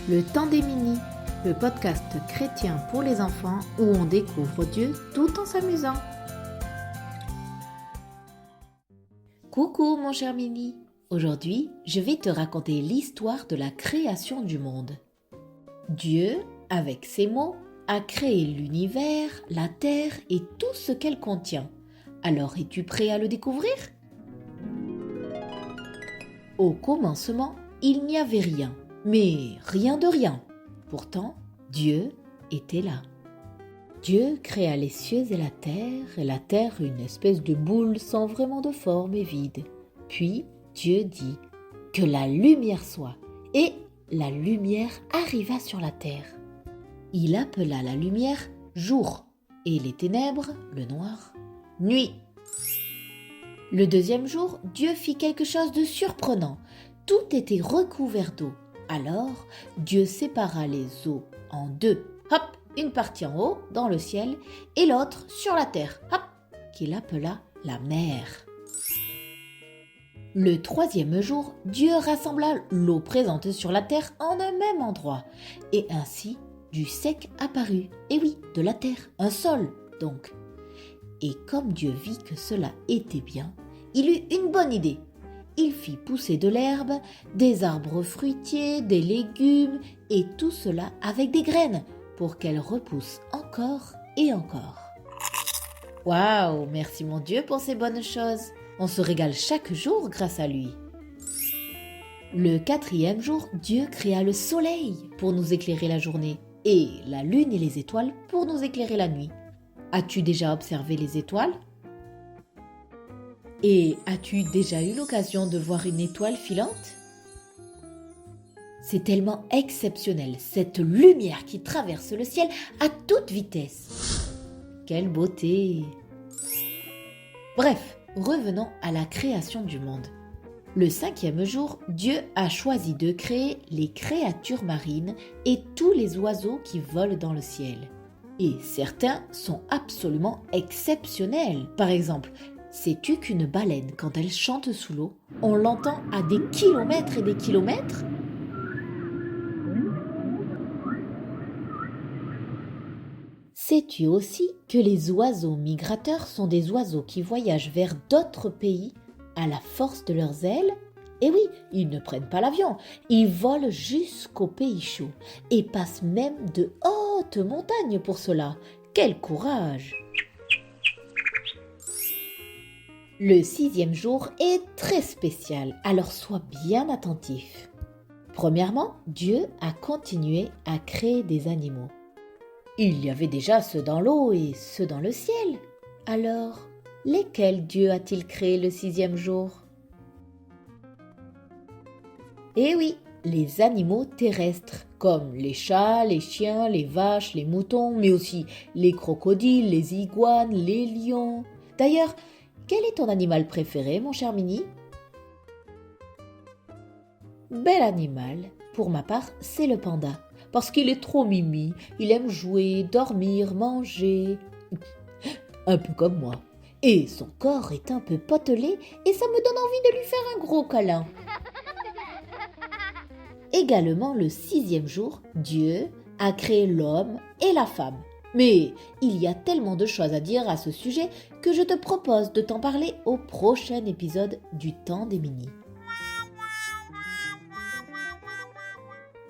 Le temps des mini, le podcast chrétien pour les enfants où on découvre Dieu tout en s'amusant. Coucou mon cher mini, aujourd'hui je vais te raconter l'histoire de la création du monde. Dieu, avec ses mots, a créé l'univers, la terre et tout ce qu'elle contient. Alors es-tu prêt à le découvrir ? Au commencement, il n'y avait rien, mais rien de rien. Pourtant, Dieu était là. Dieu créa les cieux et la terre une espèce de boule sans vraiment de forme et vide. Puis Dieu dit « Que la lumière soit » et la lumière arriva sur la terre. Il appela la lumière « jour » et les ténèbres, le noir, « nuit ». Le deuxième jour, Dieu fit quelque chose de surprenant. Tout était recouvert d'eau. Alors, Dieu sépara les eaux en deux. Hop, une partie en haut, dans le ciel, et l'autre sur la terre. Hop, qu'il appela la mer. Le troisième jour, Dieu rassembla l'eau présente sur la terre en un même endroit. Et ainsi, du sec apparut. Et oui, de la terre, un sol, donc. Et comme Dieu vit que cela était bien, il eut une bonne idée. Il fit pousser de l'herbe, des arbres fruitiers, des légumes et tout cela avec des graines pour qu'elles repoussent encore et encore. Waouh, merci mon Dieu pour ces bonnes choses. On se régale chaque jour grâce à lui. Le quatrième jour, Dieu créa le soleil pour nous éclairer la journée et la lune et les étoiles pour nous éclairer la nuit. As-tu déjà observé les étoiles ? Et as-tu déjà eu l'occasion de voir une étoile filante ? C'est tellement exceptionnel, cette lumière qui traverse le ciel à toute vitesse. Quelle beauté ! Bref, revenons à la création du monde. Le cinquième jour, Dieu a choisi de créer les créatures marines et tous les oiseaux qui volent dans le ciel. Et certains sont absolument exceptionnels. Par exemple, sais-tu qu'une baleine, quand elle chante sous l'eau, on l'entend à des kilomètres et des kilomètres ? Sais-tu aussi que les oiseaux migrateurs sont des oiseaux qui voyagent vers d'autres pays à la force de leurs ailes ? Et oui, ils ne prennent pas l'avion, ils volent jusqu'aux pays chauds et passent même de hautes montagnes pour cela. Quel courage ! Le sixième jour est très spécial, alors sois bien attentif. Premièrement, Dieu a continué à créer des animaux. Il y avait déjà ceux dans l'eau et ceux dans le ciel. Alors, lesquels Dieu a-t-il créé le sixième jour ? Eh oui, les animaux terrestres, comme les chats, les chiens, les vaches, les moutons, mais aussi les crocodiles, les iguanes, les lions. D'ailleurs, quel est ton animal préféré, mon cher Mini ? Bel animal, pour ma part, c'est le panda. Parce qu'il est trop mimi, il aime jouer, dormir, manger. Un peu comme moi. Et son corps est un peu potelé et ça me donne envie de lui faire un gros câlin. Également, le sixième jour, Dieu a créé l'homme et la femme. Mais il y a tellement de choses à dire à ce sujet que je te propose de t'en parler au prochain épisode du Temps des Mini.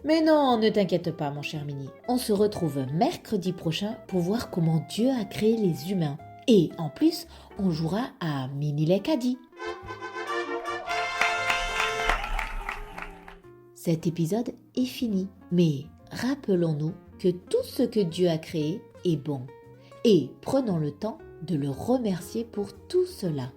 Mais non, ne t'inquiète pas mon cher Mini, on se retrouve mercredi prochain pour voir comment Dieu a créé les humains. Et en plus, on jouera à Minilek a dit. Cet épisode est fini, mais rappelons-nous que tout ce que Dieu a créé est bon. Et prenons le temps de le remercier pour tout cela.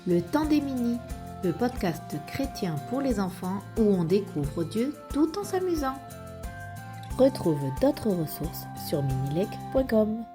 Le temps des mini, le podcast chrétien pour les enfants où on découvre Dieu tout en s'amusant. Retrouve d'autres ressources sur minilek.com.